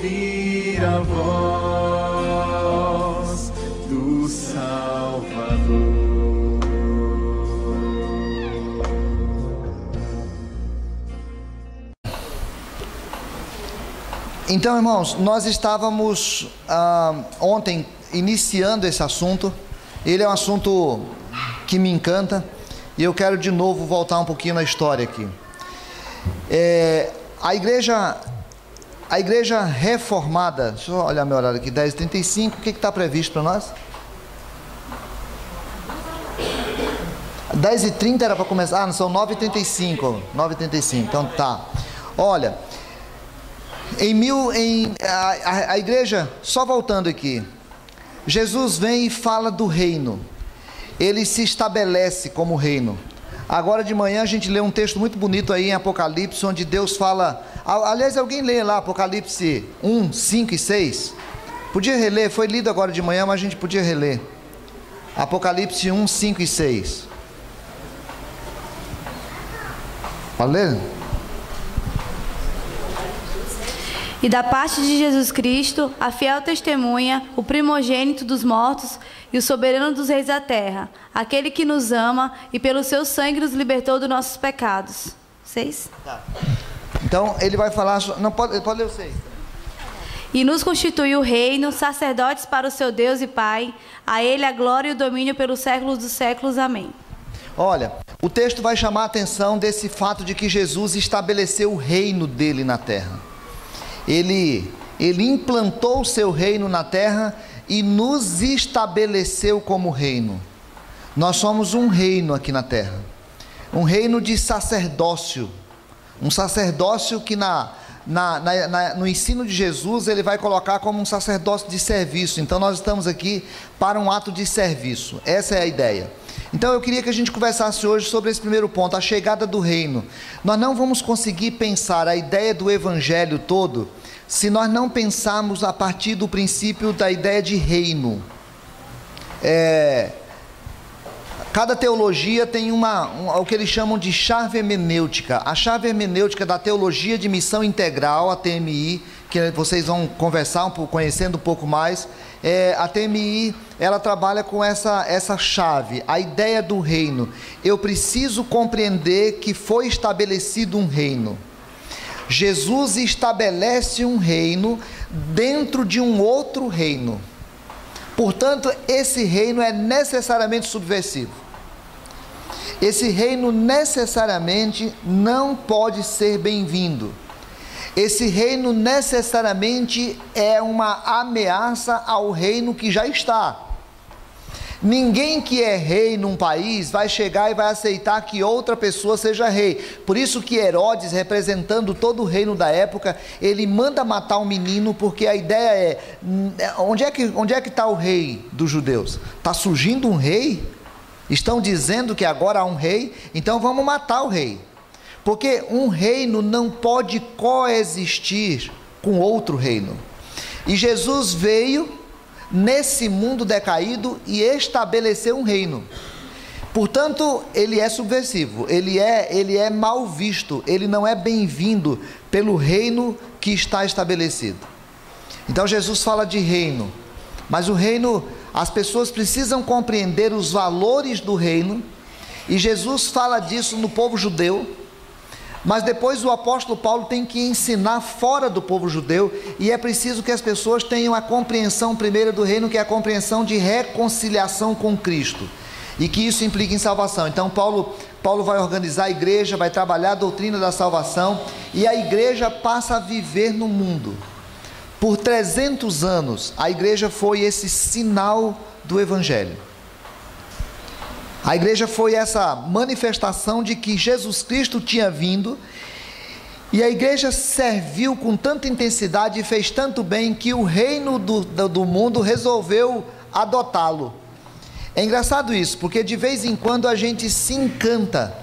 ouvir a voz do Salvador. Então, irmãos, nós estávamos ontem iniciando esse assunto. Ele é um assunto que me encanta e eu quero de novo voltar um pouquinho na história aqui. A igreja reformada, deixa eu olhar meu horário aqui, 10h35, o que está previsto para nós? 10h30 era para começar, não, são 9h35, então tá. Olha, a igreja, só voltando aqui, Jesus vem e fala do reino, ele se estabelece como reino. Agora de manhã a gente lê um texto muito bonito aí em Apocalipse, onde Deus fala, aliás, alguém lê lá Apocalipse 1, 5 e 6, podia reler, foi lido agora de manhã, mas a gente podia reler, Apocalipse 1, 5 e 6, pode ler? E da parte de Jesus Cristo, a fiel testemunha, o primogênito dos mortos e o soberano dos reis da terra, aquele que nos ama e pelo seu sangue nos libertou dos nossos pecados. 6? Tá. Então ele vai falar, não pode ler o 6. E nos constituiu reino, sacerdotes para o seu Deus e Pai, a ele a glória e o domínio pelos séculos dos séculos. Amém. Olha, o texto vai chamar a atenção desse fato de que Jesus estabeleceu o reino dele na terra. Ele implantou o seu reino na terra e nos estabeleceu como reino. Nós somos um reino aqui na terra, um reino de sacerdócio, um sacerdócio que no ensino de Jesus ele vai colocar como um sacerdócio de serviço. Então nós estamos aqui para um ato de serviço, essa é a ideia. Então eu queria que a gente conversasse hoje sobre esse primeiro ponto, a chegada do reino. Nós não vamos conseguir pensar a ideia do evangelho todo se nós não pensarmos a partir do princípio da ideia de reino. Cada teologia tem o que eles chamam de chave hermenêutica. A chave hermenêutica da teologia de missão integral, a TMI, que vocês vão conversar conhecendo um pouco mais, a TMI, ela trabalha com essa chave, a ideia do reino. Eu preciso compreender que foi estabelecido um reino. Jesus estabelece um reino dentro de um outro reino. Portanto, esse reino é necessariamente subversivo. Esse reino necessariamente não pode ser bem-vindo. Esse reino necessariamente é uma ameaça ao reino que já está. Ninguém que é rei num país vai chegar e vai aceitar que outra pessoa seja rei. Por isso que Herodes, representando todo o reino da época, ele manda matar um menino, porque a ideia onde é que está o rei dos judeus? Está surgindo um rei? Estão dizendo que agora há um rei? Então vamos matar o rei. Porque um reino não pode coexistir com outro reino. E Jesus veio nesse mundo decaído e estabeleceu um reino. Portanto, ele é subversivo, ele é mal visto, ele não é bem-vindo pelo reino que está estabelecido. Então Jesus fala de reino, mas o reino, as pessoas precisam compreender os valores do reino, e Jesus fala disso no povo judeu. Mas depois o apóstolo Paulo tem que ensinar fora do povo judeu, e é preciso que as pessoas tenham a compreensão primeira do reino, que é a compreensão de reconciliação com Cristo, e que isso implica em salvação. Então Paulo vai organizar a igreja, vai trabalhar a doutrina da salvação, e a igreja passa a viver no mundo. Por 300 anos, a igreja foi esse sinal do evangelho. A igreja foi essa manifestação de que Jesus Cristo tinha vindo, e a igreja serviu com tanta intensidade e fez tanto bem que o reino do mundo resolveu adotá-lo. É engraçado isso, porque de vez em quando a gente se encanta,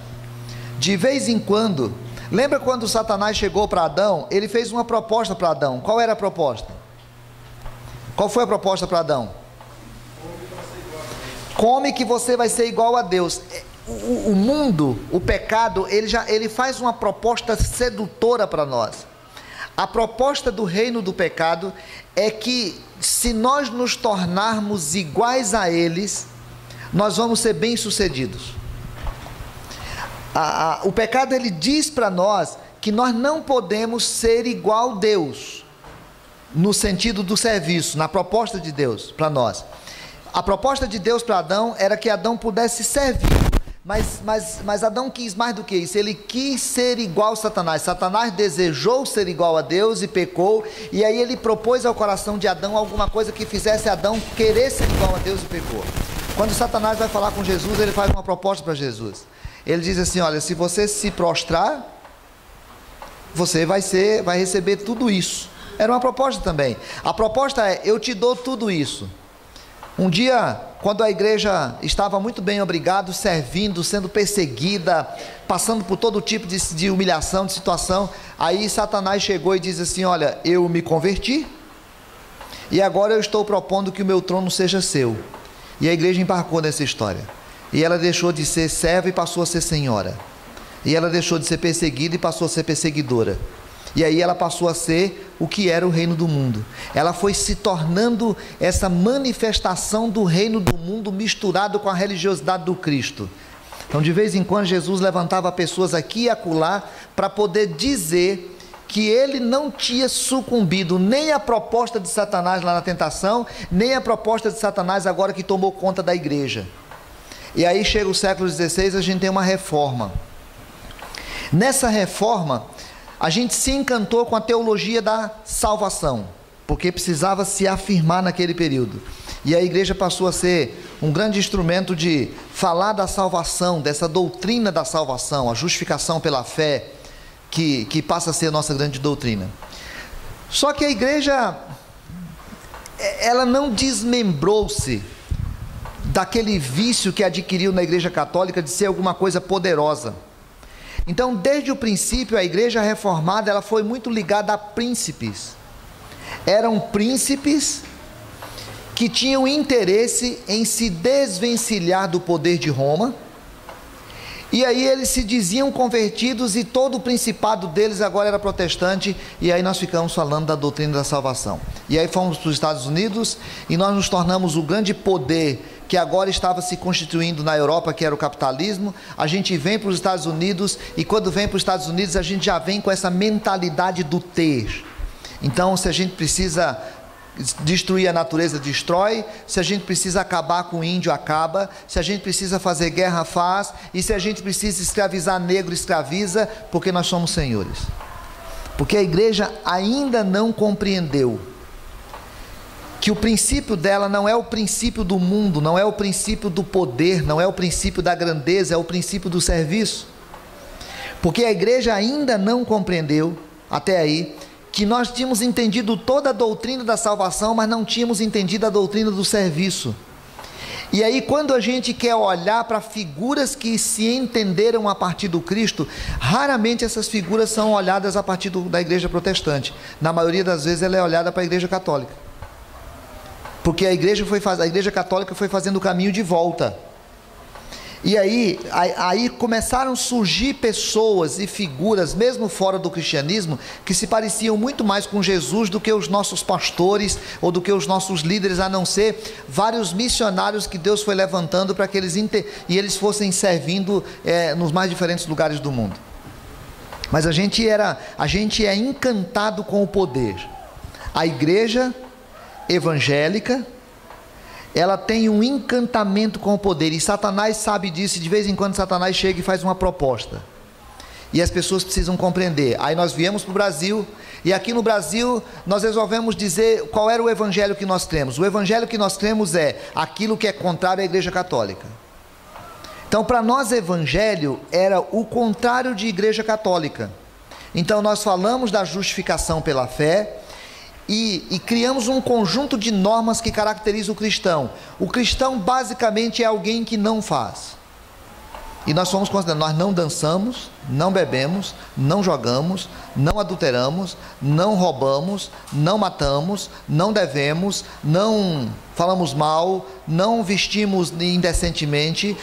de vez em quando. Lembra quando Satanás chegou para Adão? Ele fez uma proposta para Adão. Qual era a proposta? Qual foi a proposta para Adão? Come que você vai ser igual a Deus. O mundo, o pecado, ele faz uma proposta sedutora para nós. A proposta do reino do pecado é que, se nós nos tornarmos iguais a eles, nós vamos ser bem-sucedidos. O pecado, ele diz para nós que nós não podemos ser igual a Deus, no sentido do serviço, na proposta de Deus para nós. A proposta de Deus para Adão era que Adão pudesse servir, mas Adão quis mais do que isso. Ele quis ser igual a Satanás. Satanás desejou ser igual a Deus e pecou, e aí ele propôs ao coração de Adão alguma coisa que fizesse Adão querer ser igual a Deus e pecou. Quando Satanás vai falar com Jesus, ele faz uma proposta para Jesus. Ele diz assim: olha, se você se prostrar, você vai receber tudo isso. Era uma proposta também. A proposta é: eu te dou tudo isso. Um dia, quando a igreja estava muito bem, obrigado, servindo, sendo perseguida, passando por todo tipo de humilhação, de situação, aí Satanás chegou e disse assim: olha, eu me converti, e agora eu estou propondo que o meu trono seja seu. E a igreja embarcou nessa história, e ela deixou de ser serva e passou a ser senhora, e ela deixou de ser perseguida e passou a ser perseguidora. E aí ela passou a ser o que era o reino do mundo. Ela foi se tornando essa manifestação do reino do mundo misturado com a religiosidade do Cristo. Então, de vez em quando, Jesus levantava pessoas aqui e acolá para poder dizer que ele não tinha sucumbido nem à proposta de Satanás lá na tentação, nem à proposta de Satanás agora que tomou conta da igreja. E aí chega o século XVI, a gente tem uma reforma. Nessa reforma, a gente se encantou com a teologia da salvação, porque precisava se afirmar naquele período. E a igreja passou a ser um grande instrumento de falar da salvação, dessa doutrina da salvação, a justificação pela fé, que passa a ser a nossa grande doutrina. Só que a igreja, ela não desmembrou-se daquele vício que adquiriu na igreja católica de ser alguma coisa poderosa. Então, desde o princípio, a igreja reformada, ela foi muito ligada a príncipes. Eram príncipes que tinham interesse em se desvencilhar do poder de Roma, e aí eles se diziam convertidos, e todo o principado deles agora era protestante, e aí nós ficamos falando da doutrina da salvação. E aí fomos para os Estados Unidos, e nós nos tornamos o grande poder que agora estava se constituindo na Europa, que era o capitalismo. A gente vem para os Estados Unidos, e quando vem para os Estados Unidos, a gente já vem com essa mentalidade do ter. Então, se a gente precisa destruir a natureza, destrói. Se a gente precisa acabar com o índio, acaba. Se a gente precisa fazer guerra, faz. E se a gente precisa escravizar negro, escraviza, porque nós somos senhores. Porque a igreja ainda não compreendeu que o princípio dela não é o princípio do mundo, não é o princípio do poder, não é o princípio da grandeza, é o princípio do serviço. Porque a igreja ainda não compreendeu, até aí, que nós tínhamos entendido toda a doutrina da salvação, mas não tínhamos entendido a doutrina do serviço. E aí, quando a gente quer olhar para figuras que se entenderam a partir do Cristo, raramente essas figuras são olhadas a partir da igreja protestante. Na maioria das vezes ela é olhada para a igreja católica. Porque a igreja católica foi fazendo o caminho de volta. E aí começaram a surgir pessoas e figuras, mesmo fora do cristianismo, que se pareciam muito mais com Jesus do que os nossos pastores ou do que os nossos líderes, a não ser vários missionários que Deus foi levantando para que eles fossem servindo nos mais diferentes lugares do mundo. Mas a gente é encantado com o poder. A igreja evangélica, ela tem um encantamento com o poder, e Satanás sabe disso, e de vez em quando Satanás chega e faz uma proposta, e as pessoas precisam compreender. Aí nós viemos para o Brasil, e aqui no Brasil nós resolvemos dizer qual era o evangelho que nós temos. O evangelho que nós temos é aquilo que é contrário à igreja católica. Então, para nós, evangelho era o contrário de igreja católica. Então nós falamos da justificação pela fé, e criamos um conjunto de normas que caracteriza o cristão. O cristão basicamente é alguém que não faz. E nós somos considerados, nós não dançamos, não bebemos, não jogamos, não adulteramos, não roubamos, não matamos, não devemos, não falamos mal, não vestimos indecentemente,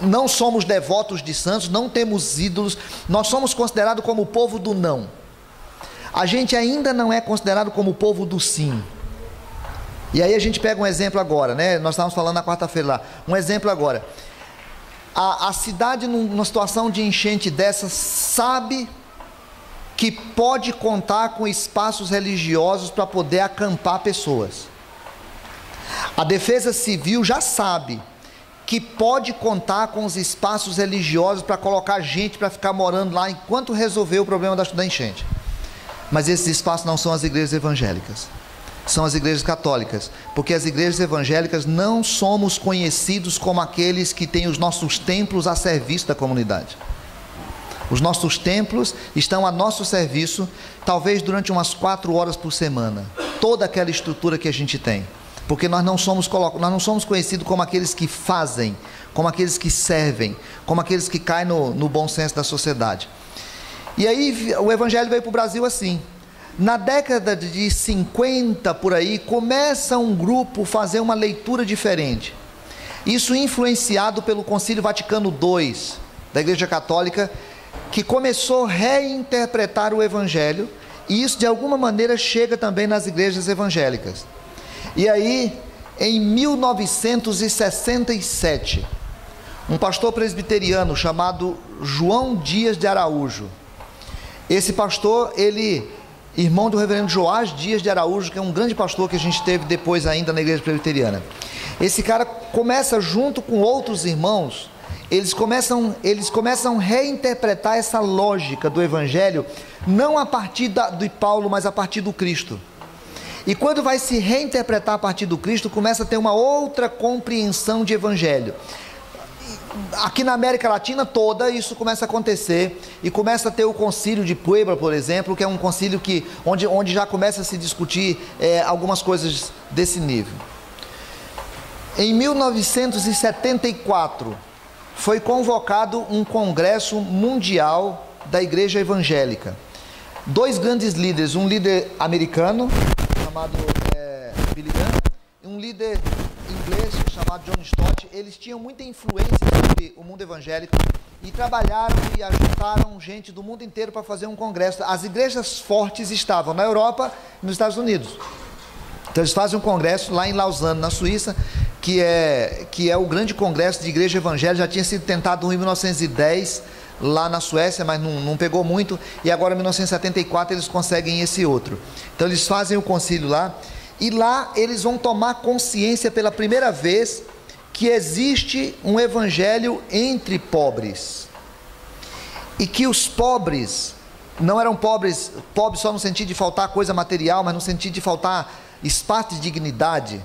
não somos devotos de santos, não temos ídolos. Nós somos considerados como o povo do não. A gente ainda não é considerado como o povo do sim. E aí a gente pega um exemplo agora, né? Nós estávamos falando na quarta-feira lá. Um exemplo agora. A cidade, numa situação de enchente dessa, sabe que pode contar com espaços religiosos para poder acampar pessoas. A Defesa Civil já sabe que pode contar com os espaços religiosos para colocar gente para ficar morando lá enquanto resolver o problema da enchente. Mas esses espaços não são as igrejas evangélicas, são as igrejas católicas, porque as igrejas evangélicas não somos conhecidos como aqueles que têm os nossos templos a serviço da comunidade. Os nossos templos estão a nosso serviço, talvez durante umas 4 horas por semana, toda aquela estrutura que a gente tem, porque nós não somos conhecidos como aqueles que fazem, como aqueles que servem, como aqueles que caem no bom senso da sociedade. E aí o evangelho veio para o Brasil assim. Na década de 50, por aí, começa um grupo a fazer uma leitura diferente. Isso influenciado pelo Concílio Vaticano II, da Igreja Católica, que começou a reinterpretar o evangelho, e isso de alguma maneira chega também nas igrejas evangélicas. E aí, em 1967, um pastor presbiteriano chamado João Dias de Araújo, esse pastor, ele, irmão do reverendo Joás Dias de Araújo, que é um grande pastor que a gente teve depois ainda na igreja presbiteriana. Esse cara começa, junto com outros irmãos, eles começam a reinterpretar essa lógica do evangelho, não a partir de Paulo, mas a partir do Cristo. E quando vai se reinterpretar a partir do Cristo, começa a ter uma outra compreensão de evangelho. Aqui na América Latina toda isso começa a acontecer, e começa a ter o concílio de Puebla, por exemplo, que é um concílio onde já começa a se discutir algumas coisas desse nível. Em 1974 foi convocado um congresso mundial da igreja evangélica. 2 grandes líderes, um líder americano chamado Billy Graham, e um líder inglês chamado John Stott. Eles tinham muita influência sobre o mundo evangélico e trabalharam e ajuntaram gente do mundo inteiro para fazer um congresso. As igrejas fortes estavam na Europa e nos Estados Unidos. Então eles fazem um congresso lá em Lausanne, na Suíça, que é o grande congresso de igreja evangélica. Já tinha sido tentado em 1910 lá na Suécia, mas não pegou muito, e agora em 1974 eles conseguem esse outro. Então eles fazem o concílio lá, e lá eles vão tomar consciência pela primeira vez que existe um evangelho entre pobres, e que os pobres não eram pobres só no sentido de faltar coisa material, mas no sentido de faltar espaço de dignidade.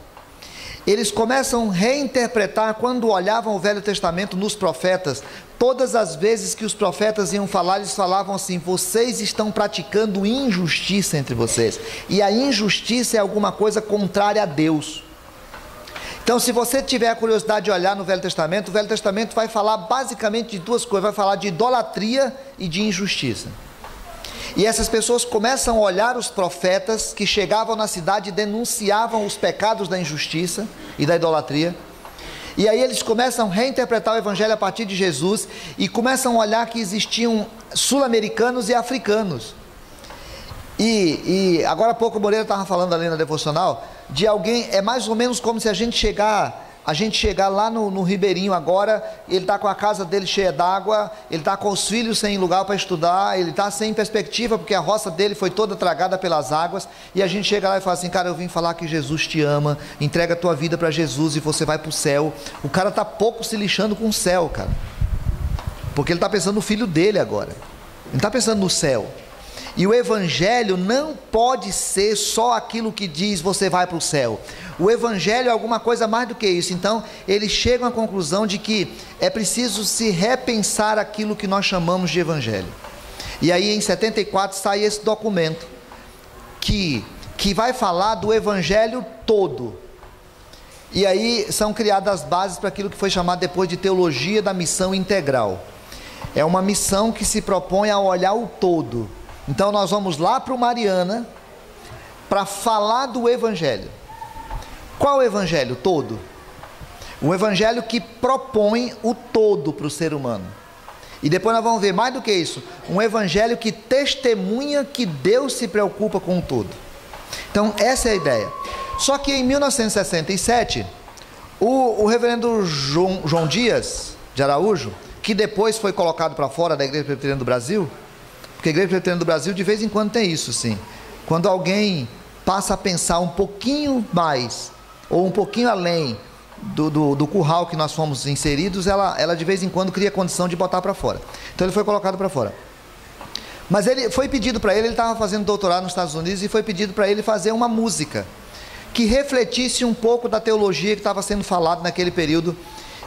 Eles começam a reinterpretar, quando olhavam o Velho Testamento nos profetas, todas as vezes que os profetas iam falar, eles falavam assim: vocês estão praticando injustiça entre vocês, e a injustiça é alguma coisa contrária a Deus. Então, se você tiver a curiosidade de olhar no Velho Testamento, o Velho Testamento vai falar basicamente de 2 coisas, vai falar de idolatria e de injustiça. E essas pessoas começam a olhar os profetas que chegavam na cidade e denunciavam os pecados da injustiça e da idolatria. E aí eles começam a reinterpretar o evangelho a partir de Jesus, e começam a olhar que existiam sul-americanos e africanos. E agora há pouco o Moreira estava falando ali na devocional de alguém, é mais ou menos como se a gente chegar lá no Ribeirinho agora, ele está com a casa dele cheia d'água, ele está com os filhos sem lugar para estudar, ele está sem perspectiva porque a roça dele foi toda tragada pelas águas, e a gente chega lá e fala assim: cara, eu vim falar que Jesus te ama, entrega a tua vida para Jesus e você vai para o céu. O cara está pouco se lixando com o céu, cara, porque ele está pensando no filho dele agora, ele está pensando no céu. E o evangelho não pode ser só aquilo que diz você vai para o céu. O evangelho é alguma coisa mais do que isso. Então eles chegam à conclusão de que é preciso se repensar aquilo que nós chamamos de evangelho. E aí em 74 sai esse documento que vai falar do evangelho todo. E aí são criadas as bases para aquilo que foi chamado depois de teologia da missão integral. É uma missão que se propõe a olhar o todo. Então nós vamos lá para o Mariana para falar do evangelho. Qual o evangelho? Todo. O evangelho que propõe o todo para o ser humano. E depois nós vamos ver mais do que isso, um evangelho que testemunha que Deus se preocupa com tudo. Então, essa é a ideia. Só que em 1967, o reverendo João Dias de Araújo, que depois foi colocado para fora da Igreja Presbiteriana do Brasil, porque a Igreja Presbiteriana do Brasil de vez em quando tem isso, sim. Quando alguém passa a pensar um pouquinho mais, ou um pouquinho além do curral que nós fomos inseridos, ela de vez em quando cria condição de botar para fora. Então ele foi colocado para fora. Mas ele foi pedido para ele estava fazendo doutorado nos Estados Unidos, e foi pedido para ele fazer uma música que refletisse um pouco da teologia que estava sendo falada naquele período.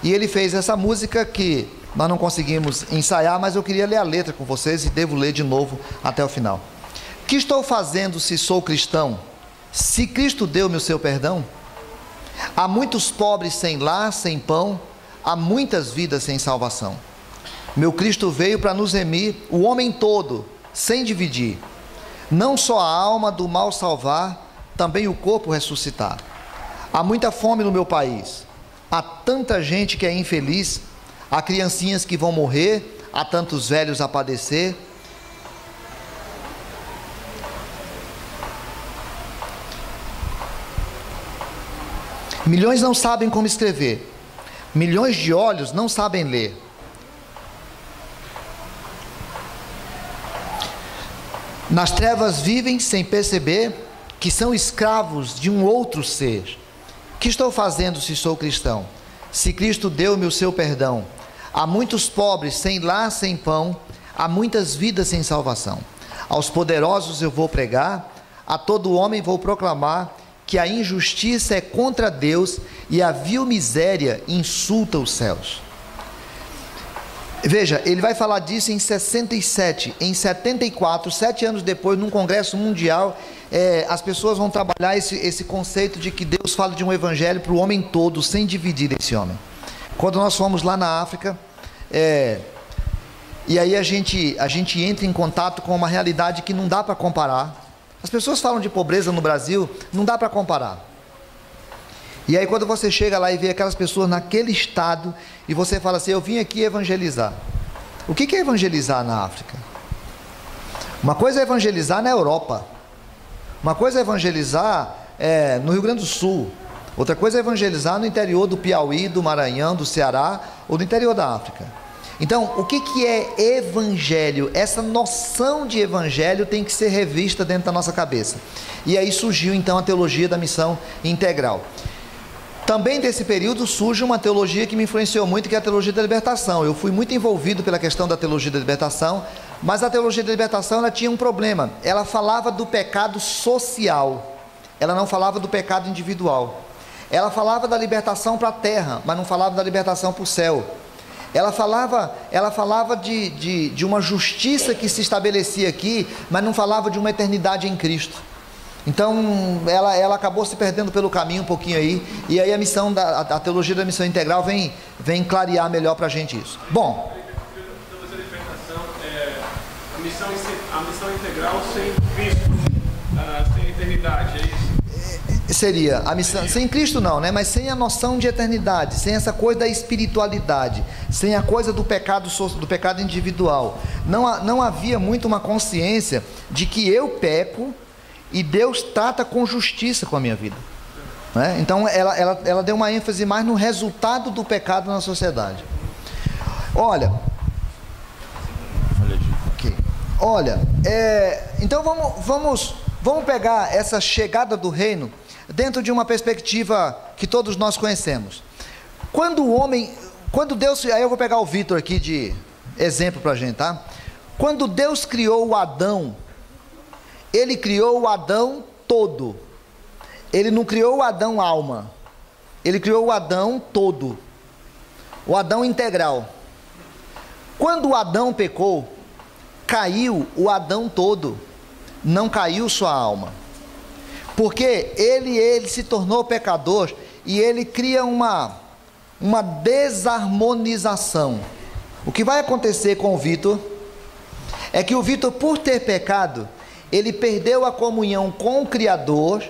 E ele fez essa música que nós não conseguimos ensaiar, mas eu queria ler a letra com vocês e devo ler de novo até o final. Que estou fazendo se sou cristão? Se Cristo deu-me o seu perdão? Há muitos pobres sem lar, sem pão, há muitas vidas sem salvação. Meu Cristo veio para nos remir, o homem todo, sem dividir. Não só a alma do mal salvar, também o corpo ressuscitar. Há muita fome no meu país, há tanta gente que é infeliz, há criancinhas que vão morrer, há tantos velhos a padecer. Milhões não sabem como escrever, milhões de olhos não sabem ler. Nas trevas vivem sem perceber que são escravos de um outro ser. Que estou fazendo se sou cristão? Se Cristo deu-me o seu perdão. Há muitos pobres sem lar, sem pão, há muitas vidas sem salvação. Aos poderosos eu vou pregar, a todo homem vou proclamar que a injustiça é contra Deus e a vil miséria insulta os céus. Veja, ele vai falar disso em 67, em 74, 7 anos depois, num congresso mundial, as pessoas vão trabalhar esse conceito de que Deus fala de um evangelho para o homem todo, sem dividir esse homem. Quando nós fomos lá na África, e aí a gente entra em contato com uma realidade que não dá para comparar. As pessoas falam de pobreza no Brasil, não dá para comparar. E aí quando você chega lá e vê aquelas pessoas naquele estado, e você fala assim, eu vim aqui evangelizar. O que é evangelizar na África? Uma coisa é evangelizar na Europa. Uma coisa é evangelizar no Rio Grande do Sul. Outra coisa é evangelizar no interior do Piauí, do Maranhão, do Ceará, ou do interior da África. Então, o que é evangelho? Essa noção de evangelho tem que ser revista dentro da nossa cabeça. E aí surgiu então a teologia da missão integral. Também desse período surge uma teologia que me influenciou muito, que é a teologia da libertação. Eu fui muito envolvido pela questão da teologia da libertação, mas a teologia da libertação ela tinha um problema. Ela falava do pecado social, ela não falava do pecado individual. Ela falava da libertação para a terra, mas não falava da libertação para o céu. Ela falava de uma justiça que se estabelecia aqui, mas não falava de uma eternidade em Cristo. Então ela acabou se perdendo pelo caminho um pouquinho aí, e aí a teologia da missão integral vem clarear melhor para a gente isso. Bom, a missão integral sem Cristo, sem eternidade, é isso? Seria a missão sem Cristo não, né? Mas sem a noção de eternidade, sem essa coisa da espiritualidade, sem a coisa do pecado individual. Não havia muito uma consciência de que eu peco e Deus trata com justiça com a minha vida, né? Então ela deu uma ênfase mais no resultado do pecado na sociedade. Olha, então vamos pegar essa chegada do reino dentro de uma perspectiva que todos nós conhecemos. Quando Deus, aí eu vou pegar o Vitor aqui de exemplo para a gente, tá? Quando Deus criou o Adão, Ele criou o Adão todo. Ele não criou o Adão alma. Ele criou o Adão todo. O Adão integral. Quando o Adão pecou, caiu o Adão todo. Não caiu sua alma. Porque ele se tornou pecador e ele cria uma desarmonização. O que vai acontecer com o Vitor é que o Vitor, por ter pecado, ele perdeu a comunhão com o Criador,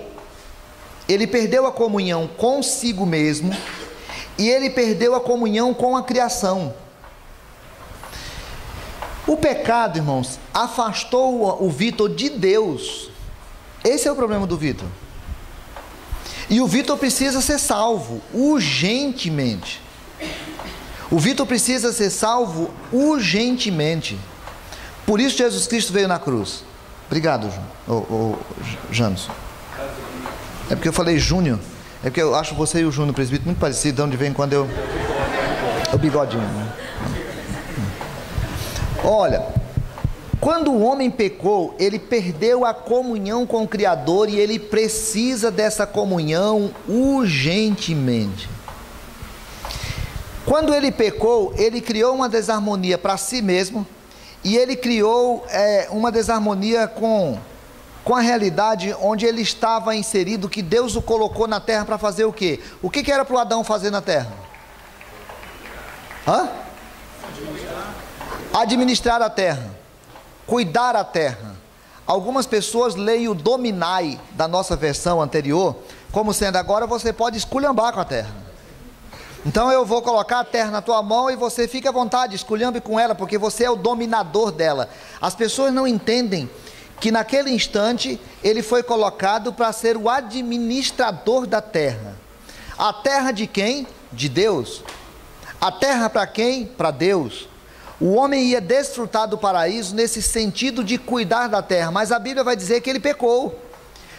ele perdeu a comunhão consigo mesmo e ele perdeu a comunhão com a criação. O pecado, irmãos, afastou o Vitor de Deus. Esse é o problema do Vitor. E o Vitor precisa ser salvo urgentemente. O Vitor precisa ser salvo urgentemente. Por isso Jesus Cristo veio na cruz. Obrigado, Janos. É porque eu falei Júnior. É porque eu acho você e o Júnior presbítero muito parecidos, de onde vem quando eu... O bigodinho, né? Olha, quando o homem pecou, ele perdeu a comunhão com o Criador e ele precisa dessa comunhão urgentemente. Quando ele pecou, ele criou uma desarmonia para si mesmo e ele criou uma desarmonia com a realidade onde ele estava inserido, que Deus o colocou na terra para fazer o quê? O que era para o Adão fazer na terra? Administrar a terra, cuidar a terra. Algumas pessoas leem o dominai da nossa versão anterior como sendo: agora você pode esculhambar com a terra. Então eu vou colocar a terra na tua mão e você fica à vontade, esculhambe com ela, porque você é o dominador dela. As pessoas não entendem que naquele instante ele foi colocado para ser o administrador da terra. A terra de quem? De Deus. A terra para quem? Para Deus. O homem ia desfrutar do paraíso nesse sentido de cuidar da terra, mas a Bíblia vai dizer que ele pecou.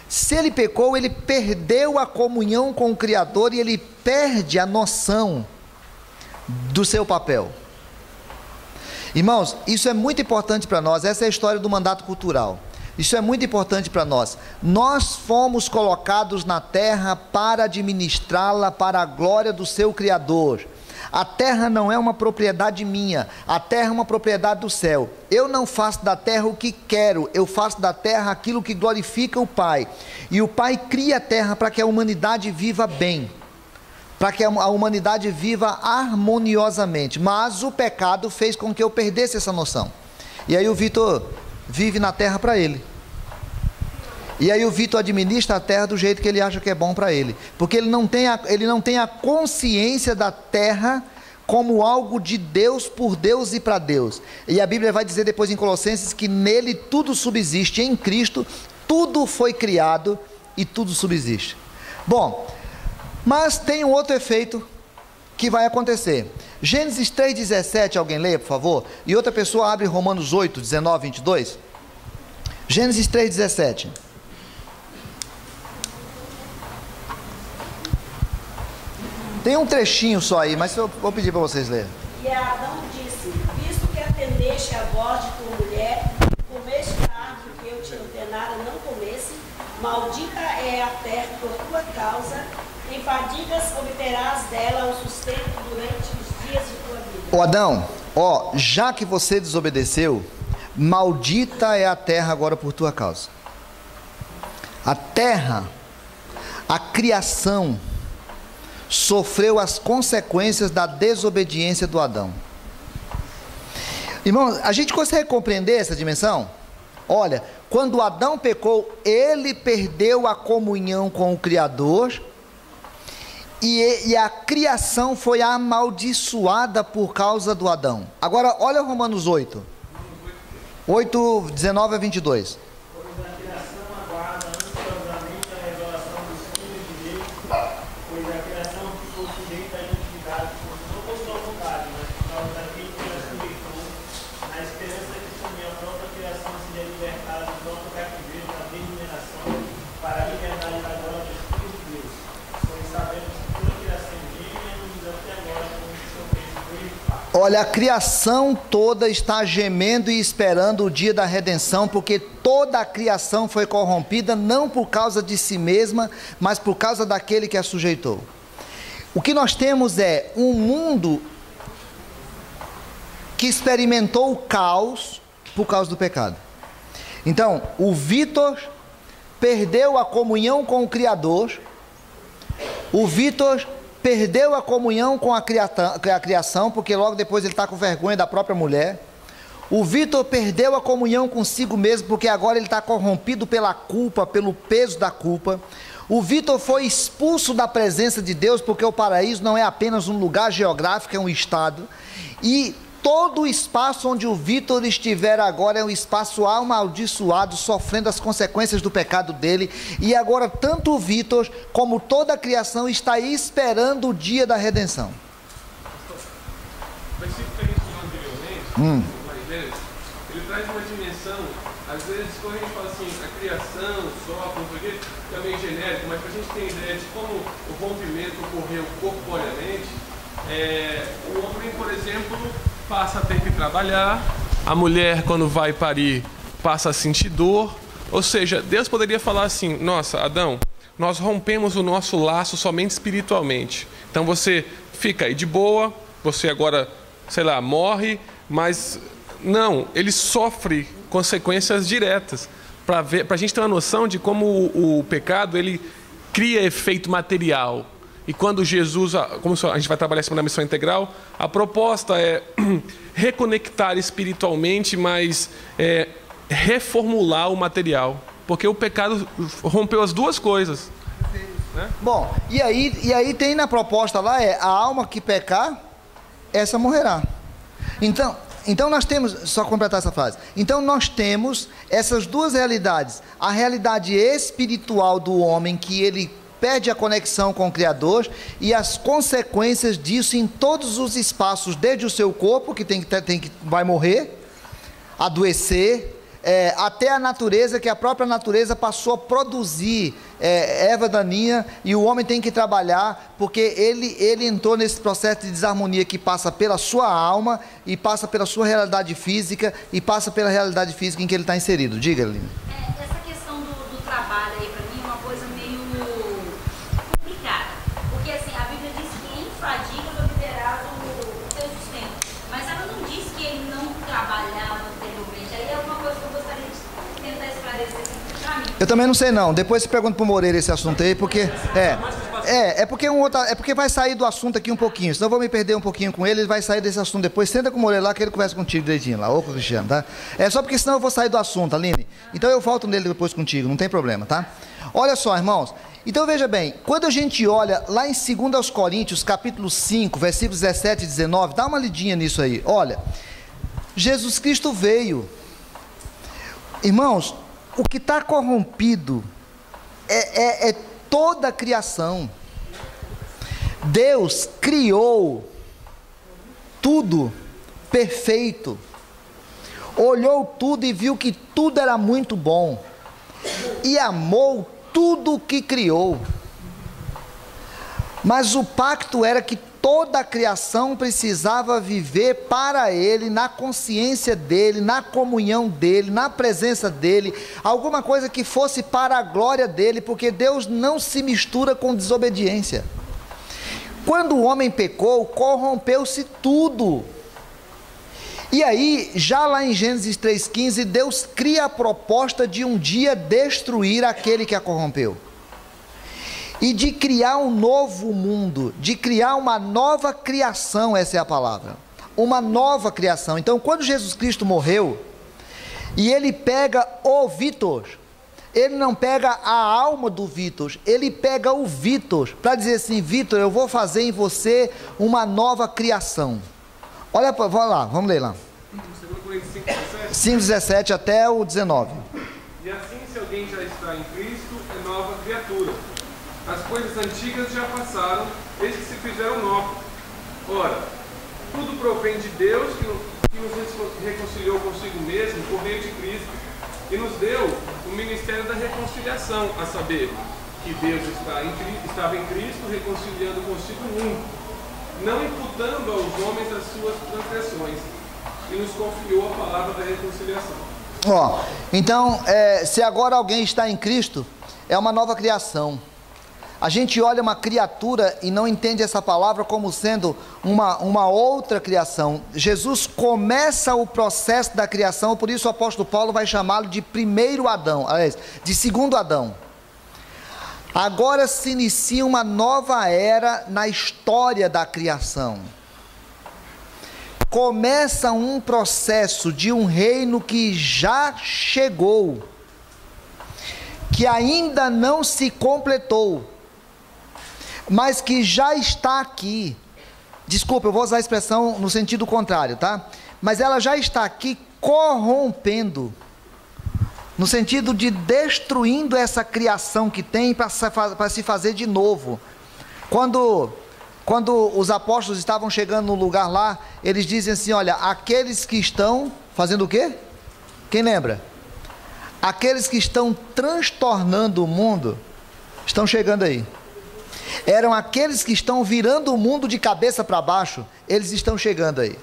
Se ele pecou, ele perdeu a comunhão com o Criador e ele perde a noção do seu papel. Irmãos, isso é muito importante para nós. Essa é a história do mandato cultural. Isso é muito importante para nós. Nós fomos colocados na terra para administrá-la para a glória do seu Criador. A terra não é uma propriedade minha, a terra é uma propriedade do céu. Eu não faço da terra o que quero, eu faço da terra aquilo que glorifica o Pai. E o Pai cria a terra para que a humanidade viva bem, para que a humanidade viva harmoniosamente. Mas o pecado fez com que eu perdesse essa noção. E aí o Vitor vive na terra para ele. E aí o Vitor administra a terra do jeito que ele acha que é bom para ele, porque ele não tem a consciência da terra como algo de Deus, por Deus e para Deus. E a Bíblia vai dizer depois em Colossenses que nele tudo subsiste, em Cristo tudo foi criado e tudo subsiste. Bom, mas tem um outro efeito que vai acontecer. Gênesis 3,17, alguém leia por favor, e outra pessoa abre Romanos 8, 19, 22. Gênesis 3,17. Tem um trechinho só aí, mas eu vou pedir para vocês lerem. E Adão disse: visto que atendeste a voz de tua mulher, comeste a árvore que eu te ordenara não comesse, maldita é a terra por tua causa, em fadigas obterás dela o sustento durante os dias de tua vida. Ô Adão, já que você desobedeceu, maldita é a terra agora por tua causa. A terra, a criação, sofreu as consequências da desobediência do Adão. Irmãos, a gente consegue compreender essa dimensão? Olha, quando Adão pecou, ele perdeu a comunhão com o Criador e a criação foi amaldiçoada por causa do Adão. Agora, olha Romanos 8, 19 a 22. Olha, a criação toda está gemendo e esperando o dia da redenção, porque toda a criação foi corrompida, não por causa de si mesma, mas por causa daquele que a sujeitou. O que nós temos é um mundo que experimentou o caos por causa do pecado. Então, o Vitor perdeu a comunhão com o Criador, o Vitor perdeu a comunhão com a criação, porque logo depois ele está com vergonha da própria mulher. O Vitor perdeu a comunhão consigo mesmo, porque agora ele está corrompido pela culpa, pelo peso da culpa. O Vitor foi expulso da presença de Deus, porque o paraíso não é apenas um lugar geográfico, é um estado. E todo o espaço onde o Vitor estiver agora é um espaço amaldiçoado, sofrendo as consequências do pecado dele. E agora tanto o Vitor como toda a criação está esperando o dia da redenção. O versículo que a gente viu anteriormente, ele traz uma dimensão, às vezes quando a gente fala assim, a criação, só, também genérico, mas para a gente ter ideia de como o rompimento ocorreu corporeamente, o homem, por exemplo, passa a ter que trabalhar, a mulher, quando vai parir, passa a sentir dor. Ou seja, Deus poderia falar assim: nossa, Adão, nós rompemos o nosso laço somente espiritualmente. Então você fica aí de boa, você agora, sei lá, morre, mas não, ele sofre consequências diretas. Para a gente ter uma noção de como o pecado, ele cria efeito material. E quando Jesus, como a gente vai trabalhar em cima da missão integral, a proposta é reconectar espiritualmente, mas reformular o material. Porque o pecado rompeu as duas coisas. Né? Bom, e aí tem na proposta lá, a alma que pecar, essa morrerá. Então nós temos, só completar essa frase, então nós temos essas duas realidades, a realidade espiritual do homem, que ele perde a conexão com o Criador, e as consequências disso em todos os espaços, desde o seu corpo, que vai morrer, adoecer, até a natureza, que a própria natureza passou a produzir erva daninha, e o homem tem que trabalhar, porque ele entrou nesse processo de desarmonia que passa pela sua alma, e passa pela sua realidade física, e passa pela realidade física em que ele está inserido. Diga, Aline. Essa questão do trabalho aí, para mim, é uma coisa meio complicada, porque assim, a Bíblia diz que em fadigas obterás o teu sustento, mas ela não diz que ele não trabalhava anteriormente. Aí é uma coisa que eu gostaria de tentar esclarecer para mim. Eu também não sei não, depois você pergunta para o Moreira esse assunto aí, porque porque vai sair do assunto aqui um pouquinho, senão eu vou me perder um pouquinho com ele vai sair desse assunto depois. Senta com o Moreira lá, que ele conversa contigo direitinho lá, ou com o Cristiano, tá? Só porque senão eu vou sair do assunto, Aline. Então eu volto nele depois contigo, não tem problema, tá? Olha só, irmãos, então veja bem, quando a gente olha lá em 2 Coríntios, capítulo 5, versículos 17 e 19, dá uma lidinha nisso aí, olha, Jesus Cristo veio, irmãos, o que está corrompido é toda a criação. Deus criou tudo perfeito, olhou tudo e viu que tudo era muito bom, e amou tudo o que criou. Mas o pacto era que toda a criação precisava viver para Ele, na consciência dEle, na comunhão dEle, na presença dEle, alguma coisa que fosse para a glória dEle, porque Deus não se mistura com desobediência. Quando o homem pecou, corrompeu-se tudo. E aí, já lá em Gênesis 3,15, Deus cria a proposta de um dia destruir aquele que a corrompeu. E de criar um novo mundo, de criar uma nova criação, essa é a palavra. Uma nova criação. Então, quando Jesus Cristo morreu, e ele pega o Vitor, ele não pega a alma do Vitor, ele pega o Vitor, para dizer assim: Vitor, eu vou fazer em você uma nova criação. Olha, vamos lá, vamos ler lá. 5:17 até o 19. E assim, se alguém já está em Cristo, é nova criatura. As coisas antigas já passaram, eis que se fizeram novas. Ora, tudo provém de Deus, que nos reconciliou consigo mesmo por meio de Cristo, e nos deu o ministério da reconciliação, a saber, que Deus estava em Cristo reconciliando consigo o mundo, não imputando aos homens as suas transgressões, e nos confiou a palavra da reconciliação. Então, se agora alguém está em Cristo, é uma nova criação. A gente olha uma criatura e não entende essa palavra como sendo uma outra criação. Jesus começa o processo da criação, por isso o apóstolo Paulo vai chamá-lo de primeiro Adão, aliás, de segundo Adão. Agora se inicia uma nova era na história da criação. Começa um processo de um reino que já chegou, que ainda não se completou, mas que já está aqui. desculpa, eu vou usar a expressão no sentido contrário, tá? Mas ela já está aqui corrompendo, no sentido de destruindo essa criação que tem para se fazer de novo. Quando os apóstolos estavam chegando no lugar lá, eles dizem assim, olha, aqueles que estão fazendo o quê? Quem lembra? Aqueles que estão transtornando o mundo, estão chegando aí. Eram aqueles que estão virando o mundo de cabeça para baixo, eles estão chegando aí.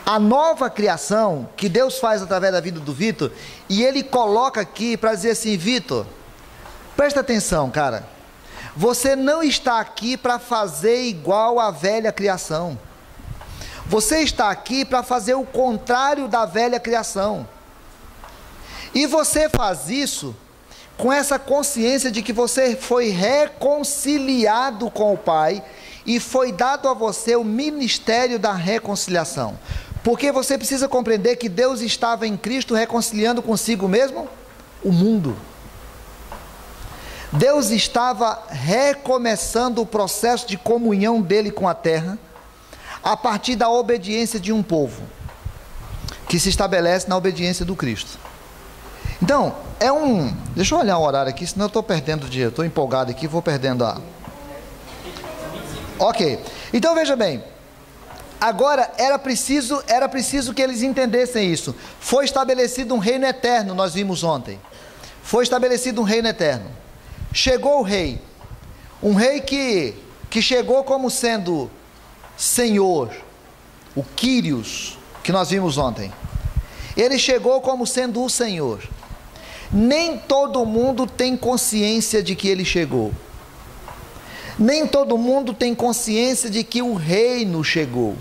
A nova criação que Deus faz através da vida do Vitor, e ele coloca aqui para dizer assim, Vitor, presta atenção, cara, você não está aqui para fazer igual à velha criação, você está aqui para fazer o contrário da velha criação, e você faz isso com essa consciência de que você foi reconciliado com o Pai, e foi dado a você o ministério da reconciliação, porque você precisa compreender que Deus estava em Cristo reconciliando consigo mesmo o mundo. Deus estava recomeçando o processo de comunhão dele com a terra, a partir da obediência de um povo, que se estabelece na obediência do Cristo. Então, deixa eu olhar o horário aqui, senão eu estou perdendo o dia, estou empolgado aqui, vou perdendo a... Ok, então veja bem, agora era preciso que eles entendessem isso. Foi estabelecido um reino eterno, nós vimos ontem. Foi estabelecido um reino eterno. Chegou o rei, um rei que chegou como sendo Senhor, o Kyrios, que nós vimos ontem. Ele chegou como sendo o Senhor. Nem todo mundo tem consciência de que ele chegou. Nem todo mundo tem consciência de que o reino chegou.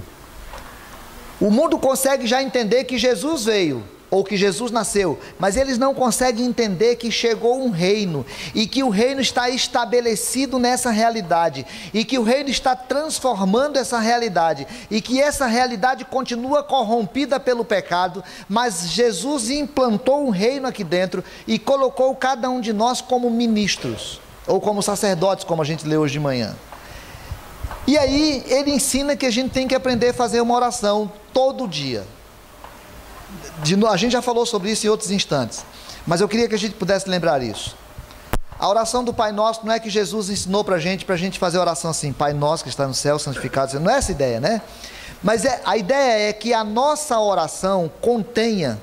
O mundo consegue já entender que Jesus veio, ou que Jesus nasceu, mas eles não conseguem entender que chegou um reino, e que o reino está estabelecido nessa realidade, e que o reino está transformando essa realidade, e que essa realidade continua corrompida pelo pecado, mas Jesus implantou um reino aqui dentro, e colocou cada um de nós como ministros, ou como sacerdotes, como a gente lê hoje de manhã. E aí ele ensina que a gente tem que aprender a fazer uma oração todo dia. A gente já falou sobre isso em outros instantes, mas eu queria que a gente pudesse lembrar isso. A oração do Pai Nosso não é que Jesus ensinou para a gente fazer a oração assim, Pai Nosso que está no céu, santificado, não é essa a ideia, né? Mas a ideia é que a nossa oração contenha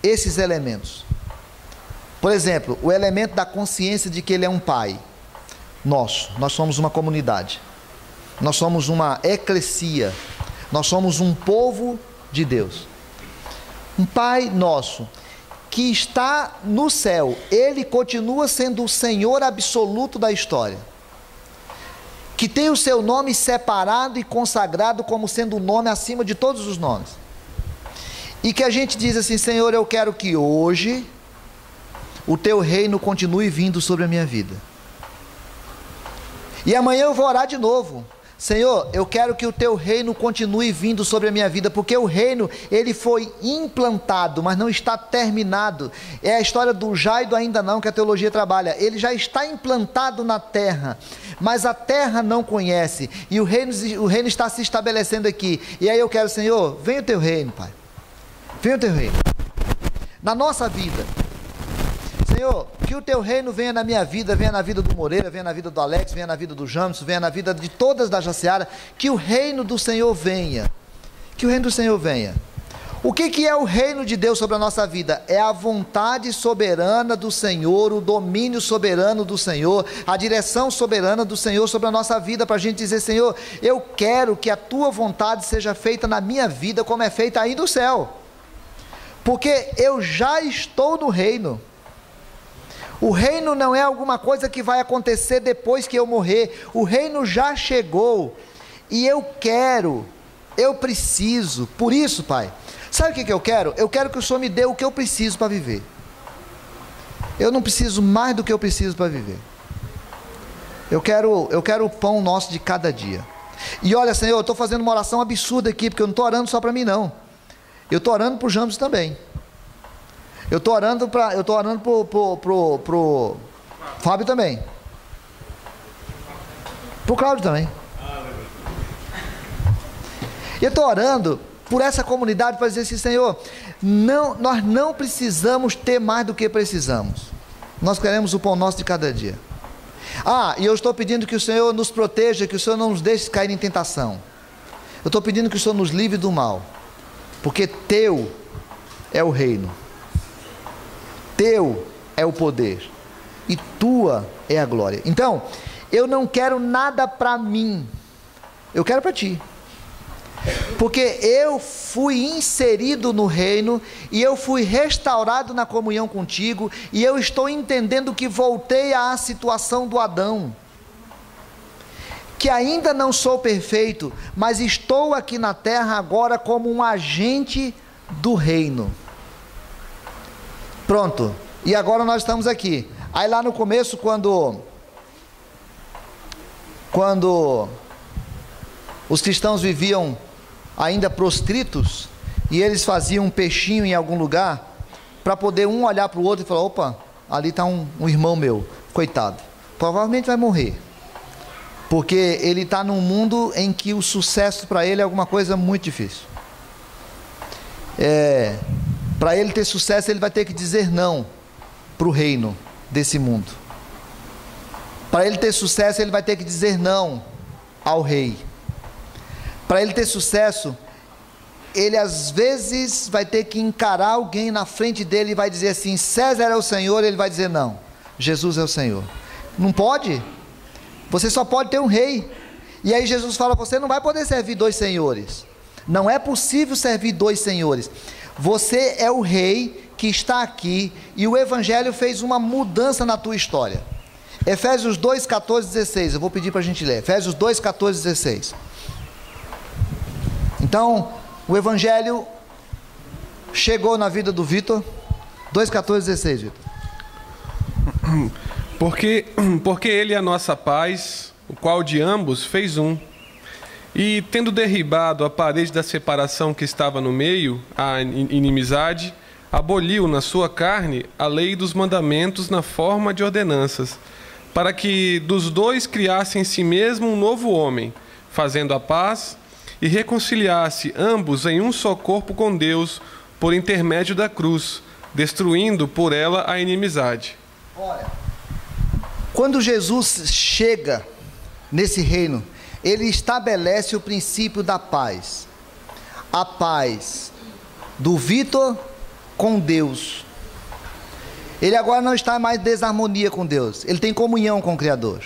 esses elementos. Por exemplo, o elemento da consciência de que Ele é um Pai nosso, nós somos uma comunidade, nós somos uma eclesia, nós somos um povo de Deus. Um Pai nosso, que está no céu, Ele continua sendo o Senhor absoluto da história, que tem o seu nome separado e consagrado como sendo o nome acima de todos os nomes, e que a gente diz assim, Senhor, eu quero que hoje o Teu reino continue vindo sobre a minha vida, e amanhã eu vou orar de novo, Senhor, eu quero que o Teu reino continue vindo sobre a minha vida, porque o reino, ele foi implantado, mas não está terminado. É a história do já e do ainda não que a teologia trabalha. Ele já está implantado na terra, mas a terra não conhece, e o reino está se estabelecendo aqui. E aí eu quero, Senhor, venha o Teu reino, Pai, venha o Teu reino na nossa vida. Senhor, que o Teu reino venha na minha vida, venha na vida do Moreira, venha na vida do Alex, venha na vida do James, venha na vida de todas da Jaciara, que o reino do Senhor venha, que o reino do Senhor venha. O que é o reino de Deus sobre a nossa vida? É a vontade soberana do Senhor, o domínio soberano do Senhor, a direção soberana do Senhor sobre a nossa vida, para a gente dizer, Senhor, eu quero que a Tua vontade seja feita na minha vida, como é feita aí no céu, porque eu já estou no reino. O reino não é alguma coisa que vai acontecer depois que eu morrer. O reino já chegou. E eu preciso. Por isso, Pai, sabe o que eu quero? Eu quero que o Senhor me dê o que eu preciso para viver. Eu não preciso mais do que eu preciso para viver. Eu quero o pão nosso de cada dia. E olha, Senhor, eu estou fazendo uma oração absurda aqui, porque eu não estou orando só para mim, não. Eu estou orando para o James também. Eu estou orando pro Fábio também. Pro Cláudio também. Eu estou orando por essa comunidade para dizer assim, Senhor, nós não precisamos ter mais do que precisamos. Nós queremos o pão nosso de cada dia. E eu estou pedindo que o Senhor nos proteja, que o Senhor não nos deixe cair em tentação. Eu estou pedindo que o Senhor nos livre do mal, porque teu é o reino, teu é o poder e tua é a glória. Então, eu não quero nada para mim, eu quero para ti. Porque eu fui inserido no reino e eu fui restaurado na comunhão contigo e eu estou entendendo que voltei à situação do Adão, que ainda não sou perfeito, mas estou aqui na terra agora como um agente do reino. Pronto, e agora nós estamos aqui. Aí lá no começo, quando os cristãos viviam ainda prostritos, e eles faziam um peixinho em algum lugar, para poder um olhar para o outro e falar, opa, ali está um irmão meu, coitado, provavelmente vai morrer, porque ele está num mundo em que o sucesso para ele é alguma coisa muito difícil. Para ele ter sucesso, ele vai ter que dizer não para o reino desse mundo. Para ele ter sucesso, ele vai ter que dizer não ao rei. Para ele ter sucesso, ele às vezes vai ter que encarar alguém na frente dele e vai dizer assim, César é o Senhor, ele vai dizer não, Jesus é o Senhor. Não pode, você só pode ter um rei. E aí Jesus fala, você não vai poder servir dois senhores, não é possível servir dois senhores. Você é o rei que está aqui e o Evangelho fez uma mudança na tua história. Efésios 2, 14, 16, eu vou pedir para a gente ler, Efésios 2, 14, 16. Então, o Evangelho chegou na vida do Vitor. 2, 14, 16, Vitor. Porque ele é a nossa paz, o qual de ambos fez um. E tendo derribado a parede da separação que estava no meio, a inimizade, aboliu na sua carne a lei dos mandamentos na forma de ordenanças, para que dos dois criasse em si mesmo um novo homem, fazendo a paz, e reconciliasse ambos em um só corpo com Deus, por intermédio da cruz, destruindo por ela a inimizade. Olha, quando Jesus chega nesse reino, ele estabelece o princípio da paz. A paz do Vitor com Deus. Ele agora não está mais em desarmonia com Deus, ele tem comunhão com o Criador.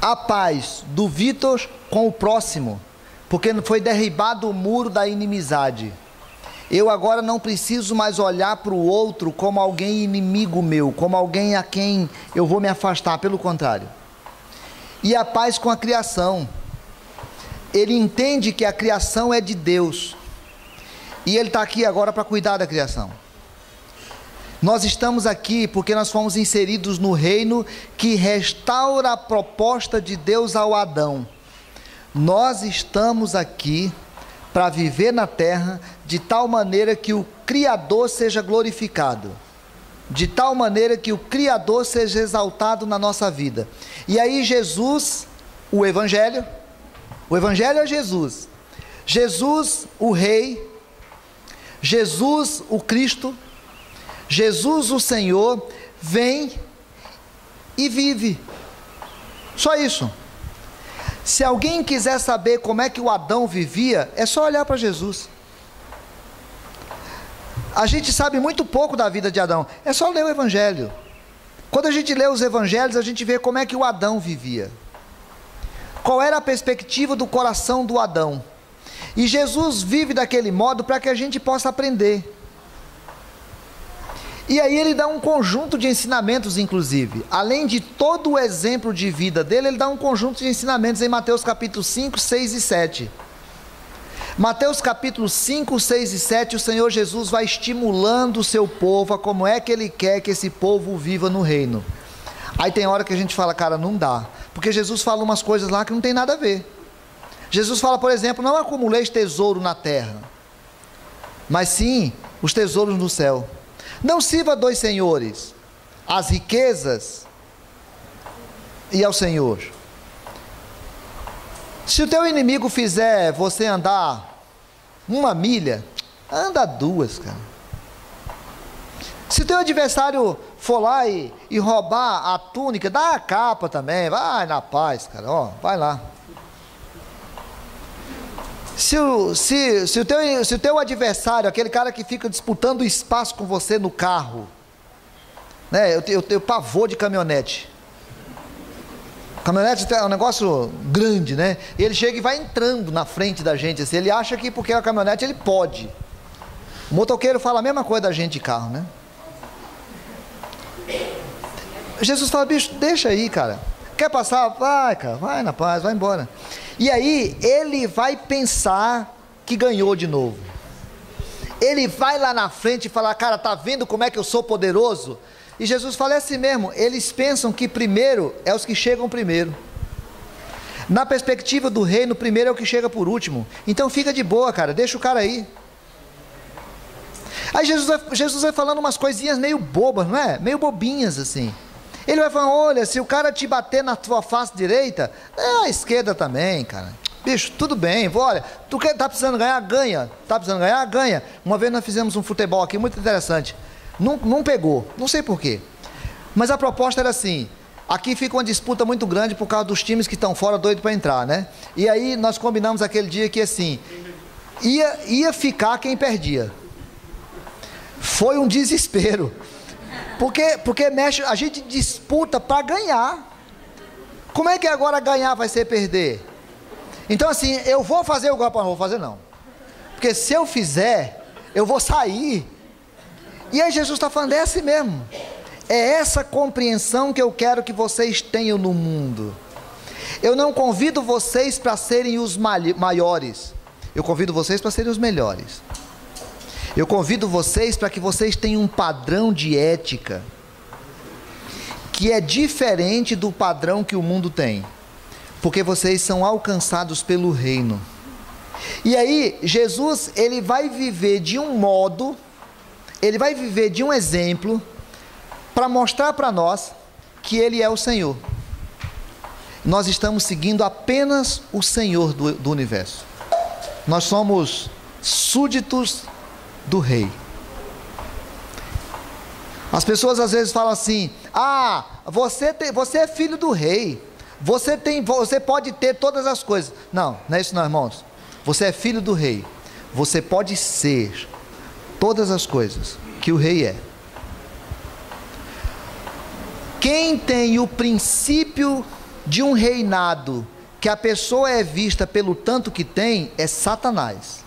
A paz do Vitor com o próximo, porque foi derribado o muro da inimizade. Eu agora não preciso mais olhar para o outro como alguém inimigo meu, como alguém a quem eu vou me afastar, pelo contrário. E a paz com a criação. Ele entende que a criação é de Deus, e ele está aqui agora para cuidar da criação. Nós estamos aqui porque nós fomos inseridos no reino que restaura a proposta de Deus ao Adão. Nós estamos aqui para viver na terra de tal maneira que o Criador seja glorificado, de tal maneira que o Criador seja exaltado na nossa vida. E aí Jesus, o Evangelho é Jesus, Jesus o Rei, Jesus o Cristo, Jesus o Senhor, vem e vive, só isso. Se alguém quiser saber como é que o Adão vivia, é só olhar para Jesus. A gente sabe muito pouco da vida de Adão, é só ler o Evangelho. Quando a gente lê os Evangelhos, a gente vê como é que o Adão vivia, qual era a perspectiva do coração do Adão, e Jesus vive daquele modo para que a gente possa aprender. E aí ele dá um conjunto de ensinamentos, inclusive, além de todo o exemplo de vida dele, ele dá um conjunto de ensinamentos em Mateus capítulo 5, 6 e 7. Mateus capítulo 5, 6 e 7, o Senhor Jesus vai estimulando o seu povo a como é que ele quer que esse povo viva no reino. Aí tem hora que a gente fala, cara, não dá, porque Jesus fala umas coisas lá que não tem nada a ver. Jesus fala, por exemplo, não acumuleis tesouro na terra, mas sim os tesouros no céu. Não sirva dois senhores, às riquezas e ao Senhor. Se o teu inimigo fizer você andar 1 milha, anda 2, cara. Se o teu adversário for lá e roubar a túnica, dá a capa também, vai na paz, cara, ó, vai lá. Se o teu adversário, aquele cara que fica disputando espaço com você no carro, né, eu tenho pavor de caminhonete. Caminhonete é um negócio grande, né? Ele chega e vai entrando na frente da gente, assim, ele acha que porque é a caminhonete ele pode. O motoqueiro fala a mesma coisa da gente de carro, né? Jesus fala, bicho, deixa aí, cara. Quer passar? Vai, cara, vai na paz, vai embora. E aí, ele vai pensar que ganhou de novo. Ele vai lá na frente e falar, cara, tá vendo como é que eu sou poderoso? E Jesus fala, é assim mesmo, eles pensam que primeiro é os que chegam primeiro. Na perspectiva do reino, primeiro é o que chega por último. Então fica de boa, cara, deixa o cara aí. Aí Jesus vai falando umas coisinhas meio bobas, não é? Meio bobinhas assim. Ele vai falando, olha, se o cara te bater na tua face direita, a esquerda também, cara. Bicho, tudo bem, olha, tu tá precisando ganhar, ganha. Tá precisando ganhar, ganha. Uma vez nós fizemos um futebol aqui, muito interessante. Não pegou, não sei porquê. Mas a proposta era assim, aqui fica uma disputa muito grande por causa dos times que estão fora, doido para entrar, né? E aí nós combinamos aquele dia que assim, ia ficar quem perdia. Foi um desespero. Porque mexe, a gente disputa para ganhar. Como é que agora ganhar vai ser perder? Então assim, eu vou fazer o gol, não vou fazer não. Porque se eu fizer, eu vou sair. E aí Jesus está falando, é assim mesmo. É essa compreensão que eu quero que vocês tenham no mundo. Eu não convido vocês para serem os maiores. Eu convido vocês para serem os melhores. Eu convido vocês para que vocês tenham um padrão de ética que é diferente do padrão que o mundo tem, porque vocês são alcançados pelo reino. E aí Jesus, ele vai viver de um modo, ele vai viver de um exemplo para mostrar para nós que ele é o Senhor. Nós estamos seguindo apenas o Senhor do universo. Nós somos súditos do rei. As pessoas às vezes falam assim, você é filho do rei, você pode ter todas as coisas. Não é isso não, irmãos. Você é filho do rei, você pode ser todas as coisas que o rei é. Quem tem o princípio de um reinado, que a pessoa é vista pelo tanto que tem, é Satanás.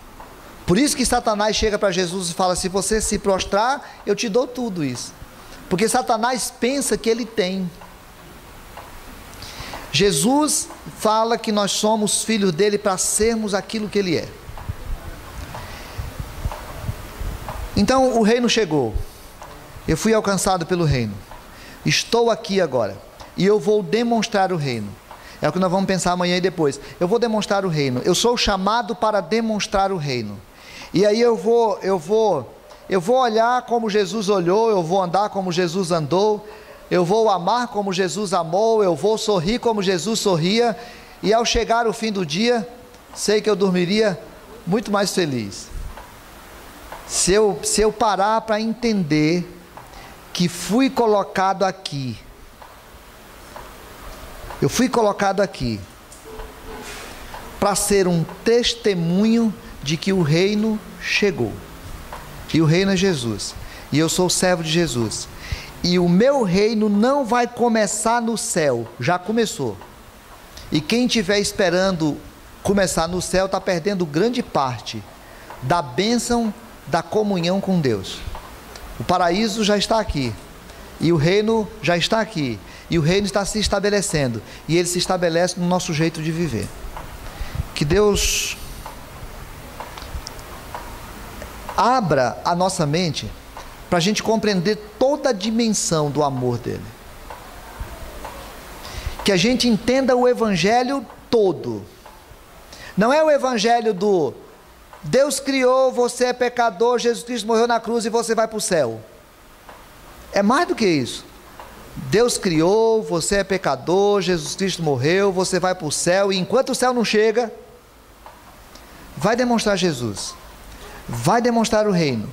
Por isso que Satanás chega para Jesus e fala, se você se prostrar, eu te dou tudo isso. Porque Satanás pensa que ele tem. Jesus fala que nós somos filhos dele para sermos aquilo que ele é. Então o reino chegou. Eu fui alcançado pelo reino. Estou aqui agora. E eu vou demonstrar o reino. É o que nós vamos pensar amanhã e depois. Eu vou demonstrar o reino. Eu sou chamado para demonstrar o reino. E aí eu vou olhar como Jesus olhou, eu vou andar como Jesus andou, eu vou amar como Jesus amou, eu vou sorrir como Jesus sorria, e ao chegar o fim do dia, sei que eu dormiria muito mais feliz. Se eu parar para entender que fui colocado aqui, eu fui colocado aqui para ser um testemunho de que o reino chegou, e o reino é Jesus, e eu sou servo de Jesus, e o meu reino não vai começar no céu, já começou, e quem estiver esperando começar no céu, está perdendo grande parte da bênção da comunhão com Deus. O paraíso já está aqui, e o reino já está aqui, e o reino está se estabelecendo, e ele se estabelece no nosso jeito de viver. Que Deus abra a nossa mente para a gente compreender toda a dimensão do amor dele. Que a gente entenda o evangelho todo. Não é o evangelho do Deus criou, você é pecador, Jesus Cristo morreu na cruz e você vai para o céu. É mais do que isso. Deus criou, você é pecador, Jesus Cristo morreu, você vai para o céu, e enquanto o céu não chega, vai demonstrar Jesus, vai demonstrar o reino,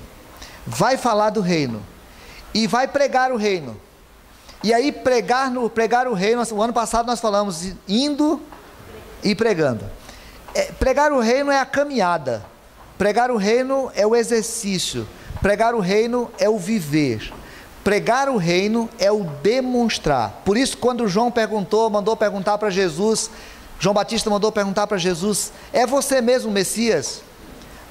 vai falar do reino, e vai pregar o reino. E aí pregar o reino, o ano passado nós falamos indo e pregando. Pregar o reino é a caminhada, pregar o reino é o exercício, pregar o reino é o viver. Pregar o reino é o demonstrar. Por isso, quando João mandou perguntar para Jesus, João Batista mandou perguntar para Jesus: é você mesmo o Messias?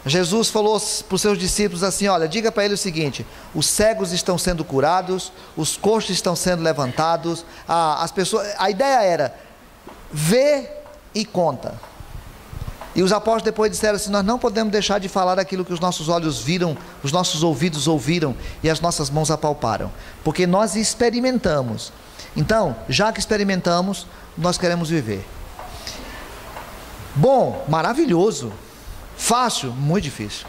Jesus falou para os seus discípulos assim: olha, diga para ele o seguinte: os cegos estão sendo curados, os coxos estão sendo levantados, a ideia era: vê e conta. E os apóstolos depois disseram assim: nós não podemos deixar de falar daquilo que os nossos olhos viram, os nossos ouvidos ouviram e as nossas mãos apalparam, porque nós experimentamos. Então, já que experimentamos, nós queremos viver. Bom, maravilhoso. Fácil? Muito difícil.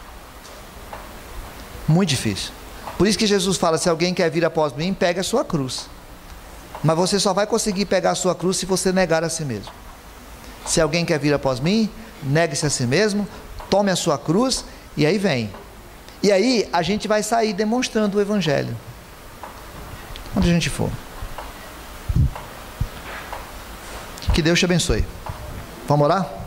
Muito difícil. Por isso que Jesus fala: se alguém quer vir após mim, pegue a sua cruz. Mas você só vai conseguir pegar a sua cruz se você negar a si mesmo. Se alguém quer vir após mim, negue-se a si mesmo, tome a sua cruz, e aí vem. E aí a gente vai sair demonstrando o Evangelho, onde a gente for. Que Deus te abençoe. Vamos orar?